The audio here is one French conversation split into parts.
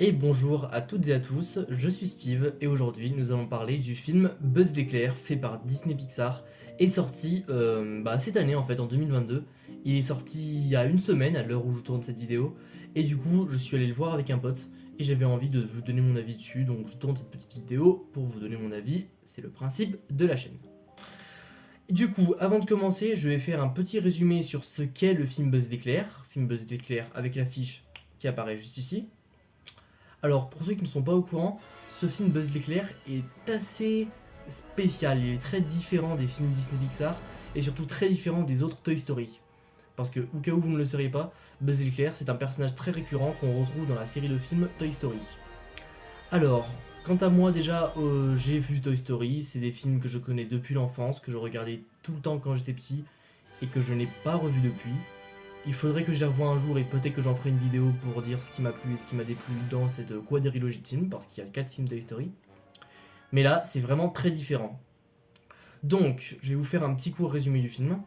Et bonjour à toutes et à tous, je suis Steve et aujourd'hui nous allons parler du film Buzz l'éclair fait par Disney Pixar et sorti cette année en fait en 2022. Il est sorti il y a une semaine à l'heure où je tourne cette vidéo et du coup je suis allé le voir avec un pote et j'avais envie de vous donner mon avis dessus, donc je tourne cette petite vidéo pour vous donner mon avis, c'est le principe de la chaîne. Du coup, avant de commencer, je vais faire un petit résumé sur ce qu'est le film Buzz l'éclair avec l'affiche qui apparaît juste ici. Alors, pour ceux qui ne sont pas au courant, ce film Buzz l'éclair est assez spécial. Il est très différent des films Disney Pixar et surtout très différent des autres Toy Story. Parce que, au cas où vous ne le sauriez pas, Buzz l'éclair c'est un personnage très récurrent qu'on retrouve dans la série de films Toy Story. Alors, quant à moi déjà, j'ai vu Toy Story, c'est des films que je connais depuis l'enfance, que je regardais tout le temps quand j'étais petit et que je n'ai pas revu depuis. Il faudrait que je les revoie un jour et peut-être que j'en ferai une vidéo pour dire ce qui m'a plu et ce qui m'a déplu dans cette quadrilogie de films, parce qu'il y a 4 films Toy Story. Mais là, c'est vraiment très différent. Donc, je vais vous faire un petit court résumé du film.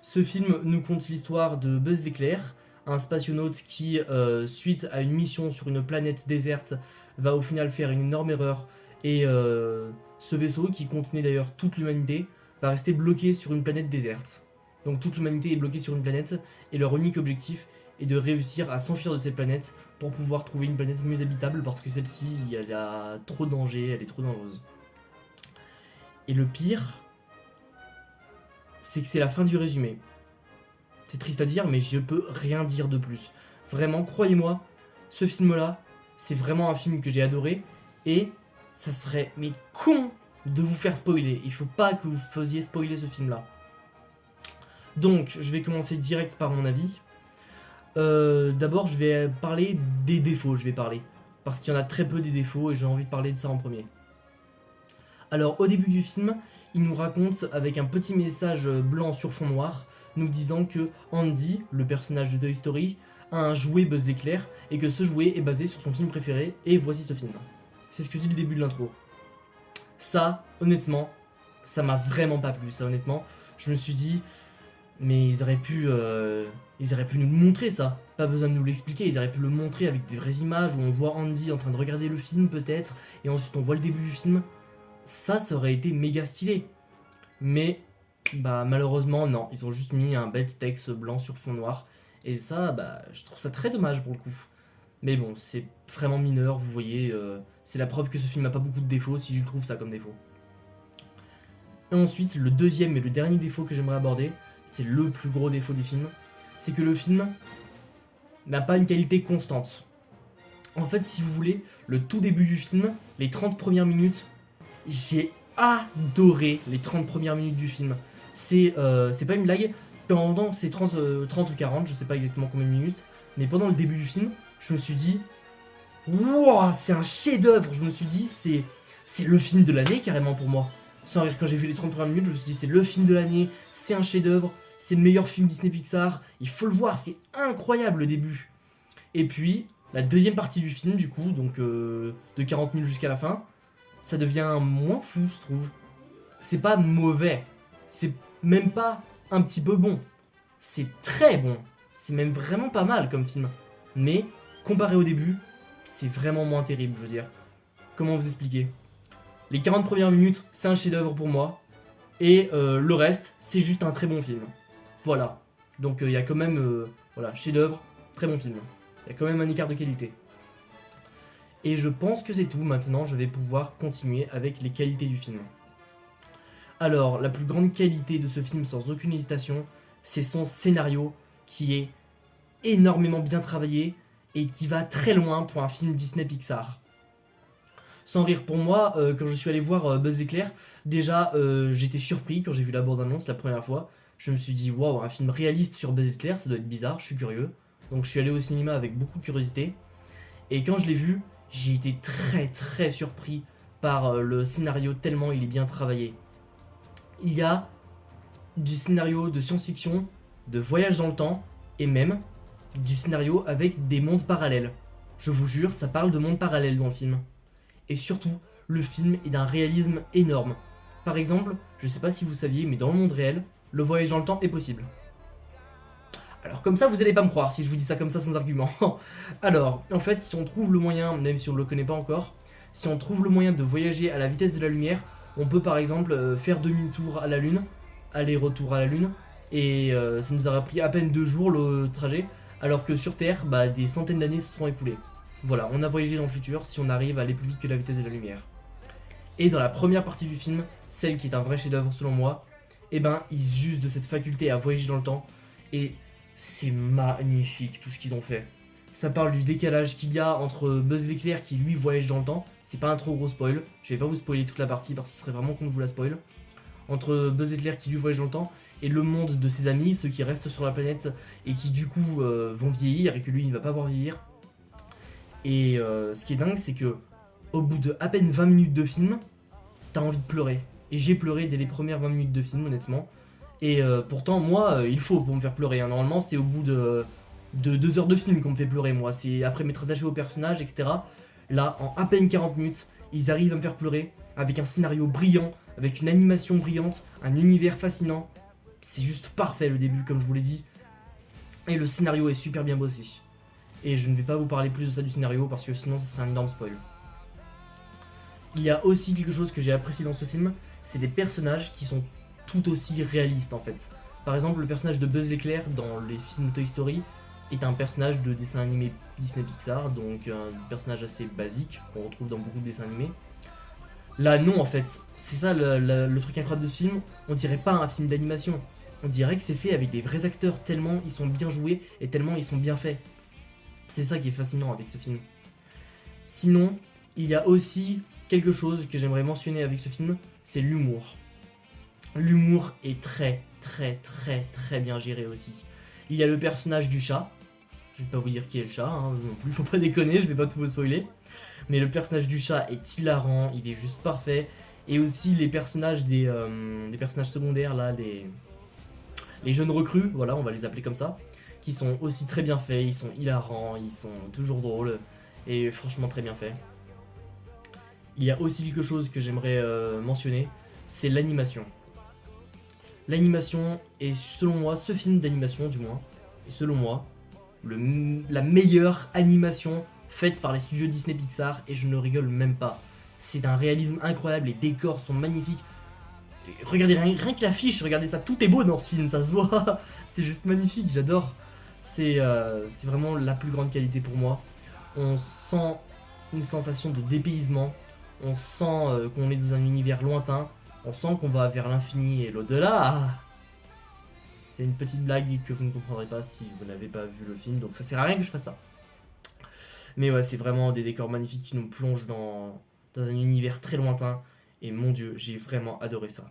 Ce film nous conte l'histoire de Buzz l'éclair, un spationaute qui, suite à une mission sur une planète déserte, va au final faire une énorme erreur et ce vaisseau, qui contenait d'ailleurs toute l'humanité, va rester bloqué sur une planète déserte. Donc toute l'humanité est bloquée sur une planète et leur unique objectif est de réussir à s'enfuir de cette planète pour pouvoir trouver une planète mieux habitable parce que celle-ci, elle a trop de dangers, elle est trop dangereuse. Et le pire, c'est que c'est la fin du résumé. C'est triste à dire, mais je peux rien dire de plus. Vraiment, croyez-moi, ce film-là, c'est vraiment un film que j'ai adoré et ça serait mais con de vous faire spoiler. Il faut pas que vous faisiez spoiler ce film-là. Donc, je vais commencer direct par mon avis. D'abord, je vais parler des défauts, parce qu'il y en a très peu des défauts et j'ai envie de parler de ça en premier. Alors, au début du film, il nous raconte avec un petit message blanc sur fond noir, nous disant que Andy, le personnage de Toy Story, a un jouet Buzz l'éclair et que ce jouet est basé sur son film préféré, et voici ce film. C'est ce que dit le début de l'intro. Ça, honnêtement, ça m'a vraiment pas plu, ça honnêtement. Je me suis dit, mais ils auraient pu nous le montrer ça. Pas besoin de nous l'expliquer, ils auraient pu le montrer avec des vraies images où on voit Andy en train de regarder le film peut-être, et ensuite on voit le début du film. Ça aurait été méga stylé. Mais, malheureusement, non. Ils ont juste mis un bête texte blanc sur fond noir. Et ça, je trouve ça très dommage pour le coup. Mais bon, c'est vraiment mineur, vous voyez. C'est la preuve que ce film n'a pas beaucoup de défauts si je trouve ça comme défaut. Et ensuite, le deuxième et le dernier défaut que j'aimerais aborder, c'est le plus gros défaut du film, c'est que le film n'a pas une qualité constante. En fait, si vous voulez, le tout début du film, les 30 premières minutes, j'ai adoré les 30 premières minutes du film. C'est pas une blague, pendant ces 30 ou 40, je sais pas exactement combien de minutes, mais pendant le début du film, je me suis dit, wouah, c'est un chef-d'œuvre. Je me suis dit, c'est le film de l'année carrément pour moi. Sans rire, quand j'ai vu les 30 premières minutes, je me suis dit, c'est le film de l'année, c'est un chef-d'œuvre, c'est le meilleur film Disney Pixar, il faut le voir, c'est incroyable le début. Et puis, la deuxième partie du film, du coup, donc de 40 minutes jusqu'à la fin, ça devient moins fou, je trouve. C'est pas mauvais, c'est même pas un petit peu bon, c'est très bon, c'est même vraiment pas mal comme film. Mais, comparé au début, c'est vraiment moins terrible, je veux dire. Comment vous expliquer ? Les 40 premières minutes, c'est un chef-d'œuvre pour moi. Et le reste, c'est juste un très bon film. Voilà. Donc il y a quand même, voilà, chef-d'œuvre, très bon film. Il y a quand même un écart de qualité. Et je pense que c'est tout. Maintenant, je vais pouvoir continuer avec les qualités du film. Alors, la plus grande qualité de ce film, sans aucune hésitation, c'est son scénario qui est énormément bien travaillé et qui va très loin pour un film Disney Pixar. Sans rire, pour moi, quand je suis allé voir Buzz l'éclair, déjà j'étais surpris quand j'ai vu la bande-annonce la première fois. Je me suis dit, waouh, un film réaliste sur Buzz l'éclair, ça doit être bizarre, je suis curieux. Donc je suis allé au cinéma avec beaucoup de curiosité. Et quand je l'ai vu, j'ai été très très surpris par le scénario tellement il est bien travaillé. Il y a du scénario de science-fiction, de voyage dans le temps, et même du scénario avec des mondes parallèles. Je vous jure, ça parle de mondes parallèles dans le film. Et surtout, le film est d'un réalisme énorme. Par exemple, je sais pas si vous saviez, mais dans le monde réel, le voyage dans le temps est possible. Alors comme ça, vous allez pas me croire si je vous dis ça comme ça sans argument. Alors, en fait, si on trouve le moyen, même si on ne le connaît pas encore, si on trouve le moyen de voyager à la vitesse de la lumière, on peut par exemple faire demi-tour à la Lune, aller-retour à la Lune, et ça nous aura pris à peine 2 jours le trajet, alors que sur Terre, bah, des centaines d'années se sont écoulées. Voilà, on a voyagé dans le futur si on arrive à aller plus vite que la vitesse de la lumière. Et dans la première partie du film, celle qui est un vrai chef-d'œuvre selon moi, eh ben, ils usent de cette faculté à voyager dans le temps, et c'est magnifique tout ce qu'ils ont fait. Ça parle du décalage qu'il y a entre Buzz l'éclair qui lui voyage dans le temps. C'est pas un trop gros spoil. Je vais pas vous spoiler toute la partie parce que ce serait vraiment con que je vous la spoil. Entre Buzz l'éclair qui lui voyage dans le temps et le monde de ses amis, ceux qui restent sur la planète et qui du coup vont vieillir et que lui il ne va pas voir vieillir. Et ce qui est dingue, c'est que au bout de à peine 20 minutes de film, t'as envie de pleurer. Et j'ai pleuré dès les premières 20 minutes de film, honnêtement. Et pourtant, moi, il faut pour me faire pleurer. Hein. Normalement, c'est au bout de 2 heures de film qu'on me fait pleurer, moi. C'est après m'être attaché au personnage, etc. Là, en à peine 40 minutes, ils arrivent à me faire pleurer avec un scénario brillant, avec une animation brillante, un univers fascinant. C'est juste parfait le début, comme je vous l'ai dit. Et le scénario est super bien bossé. Et je ne vais pas vous parler plus de ça du scénario parce que sinon, ce serait un énorme spoil. Il y a aussi quelque chose que j'ai apprécié dans ce film, c'est des personnages qui sont tout aussi réalistes en fait. Par exemple, le personnage de Buzz l'éclair dans les films Toy Story est un personnage de dessin animé Disney Pixar, donc un personnage assez basique qu'on retrouve dans beaucoup de dessins animés. Là non en fait, c'est ça le truc incroyable de ce film, on dirait pas un film d'animation, on dirait que c'est fait avec des vrais acteurs tellement ils sont bien joués et tellement ils sont bien faits. C'est ça qui est fascinant avec ce film. Sinon, il y a aussi quelque chose que j'aimerais mentionner avec ce film, c'est l'humour. L'humour est très bien géré aussi. Il y a le personnage du chat, je vais pas vous dire qui est le chat, hein, non plus, faut pas déconner, je vais pas tout vous spoiler. Mais le personnage du chat est hilarant, il est juste parfait. Et aussi les personnages des personnages secondaires, là, les jeunes recrues, voilà, on va les appeler comme ça, qui sont aussi très bien faits, ils sont hilarants, ils sont toujours drôles, et franchement très bien faits. Il y a aussi quelque chose que j'aimerais mentionner, c'est l'animation. L'animation est selon moi, ce film d'animation du moins, est selon moi, la meilleure animation faite par les studios Disney Pixar et je ne rigole même pas. C'est d'un réalisme incroyable, les décors sont magnifiques. Regardez rien que l'affiche, regardez ça, tout est beau dans ce film, ça se voit. C'est juste magnifique, j'adore. C'est vraiment la plus grande qualité pour moi. On sent une sensation de dépaysement, on sent qu'on est dans un univers lointain, on sent qu'on va vers l'infini et l'au-delà. C'est une petite blague que vous ne comprendrez pas si vous n'avez pas vu le film, donc ça sert à rien que je fasse ça. Mais ouais, c'est vraiment des décors magnifiques qui nous plongent dans un univers très lointain. Et mon dieu, j'ai vraiment adoré ça.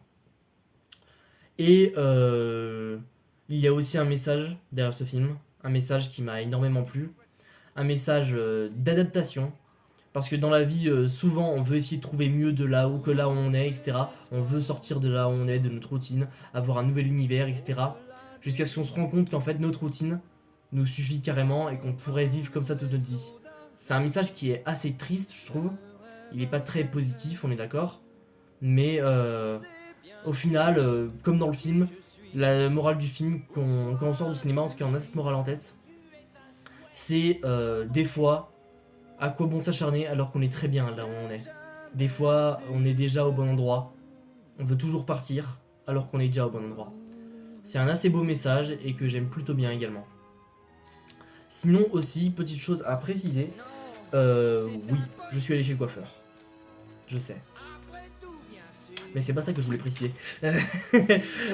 Et il y a aussi un message derrière ce film, un message qui m'a énormément plu, un message d'adaptation. Parce que dans la vie, souvent, on veut essayer de trouver mieux de là où on est, etc. On veut sortir de là où on est, de notre routine, avoir un nouvel univers, etc. Jusqu'à ce qu'on se rende compte qu'en fait, notre routine nous suffit carrément et qu'on pourrait vivre comme ça toute notre vie. C'est un message qui est assez triste, je trouve. Il n'est pas très positif, on est d'accord. Mais au final, comme dans le film, la morale du film, quand on sort du cinéma, en tout cas on a cette morale en tête, c'est des fois, à quoi bon s'acharner alors qu'on est très bien là où on est. Des fois, on est déjà au bon endroit, on veut toujours partir alors qu'on est déjà au bon endroit. C'est un assez beau message et que j'aime plutôt bien également. Sinon aussi, petite chose à préciser, oui, je suis allé chez le coiffeur. Je sais. Mais c'est pas ça que je voulais préciser.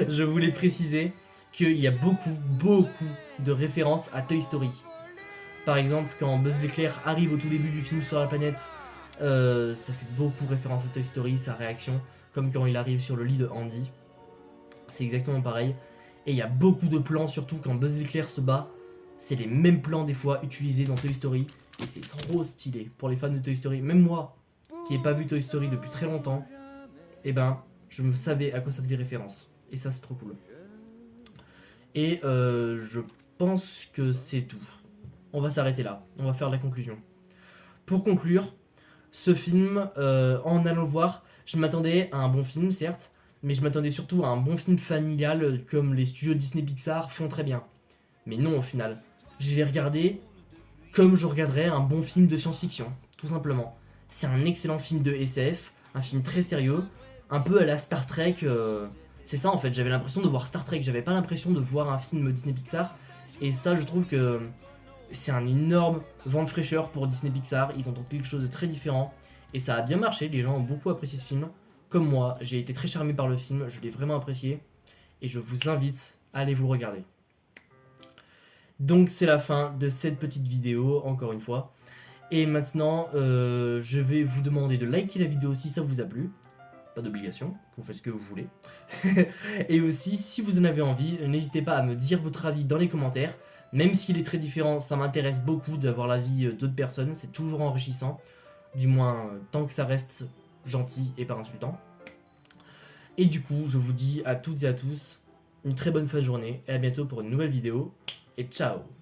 Je voulais préciser qu'il y a beaucoup de références à Toy Story. Par exemple, quand Buzz l'éclair arrive au tout début du film sur la planète, ça fait beaucoup référence à Toy Story, sa réaction, comme quand il arrive sur le lit de Andy. C'est exactement pareil. Et il y a beaucoup de plans, surtout quand Buzz l'éclair se bat. C'est les mêmes plans des fois utilisés dans Toy Story. Et c'est trop stylé pour les fans de Toy Story. Même moi, qui n'ai pas vu Toy Story depuis très longtemps, eh ben, je me savais à quoi ça faisait référence. Et ça, c'est trop cool. Et je pense que c'est tout. On va s'arrêter là. On va faire la conclusion. Pour conclure, ce film, en allant le voir, je m'attendais à un bon film, certes, mais je m'attendais surtout à un bon film familial comme les studios Disney Pixar font très bien. Mais non, au final, je l'ai regardé comme je regarderais un bon film de science-fiction, tout simplement. C'est un excellent film de SF, un film très sérieux, un peu à la Star Trek. C'est ça en fait, j'avais l'impression de voir Star Trek, j'avais pas l'impression de voir un film Disney Pixar. Et ça, je trouve que c'est un énorme vent de fraîcheur pour Disney Pixar. Ils ont tenté quelque chose de très différent. Et ça a bien marché, les gens ont beaucoup apprécié ce film. Comme moi, j'ai été très charmé par le film, je l'ai vraiment apprécié. Et je vous invite à aller vous le regarder. Donc c'est la fin de cette petite vidéo, encore une fois. Et maintenant, je vais vous demander de liker la vidéo si ça vous a plu. Pas d'obligation, vous faites ce que vous voulez. Et aussi, si vous en avez envie, n'hésitez pas à me dire votre avis dans les commentaires. Même s'il est très différent, ça m'intéresse beaucoup d'avoir l'avis d'autres personnes, c'est toujours enrichissant. Du moins, tant que ça reste gentil et pas insultant. Et du coup, je vous dis à toutes et à tous une très bonne fin de journée et à bientôt pour une nouvelle vidéo. Et ciao!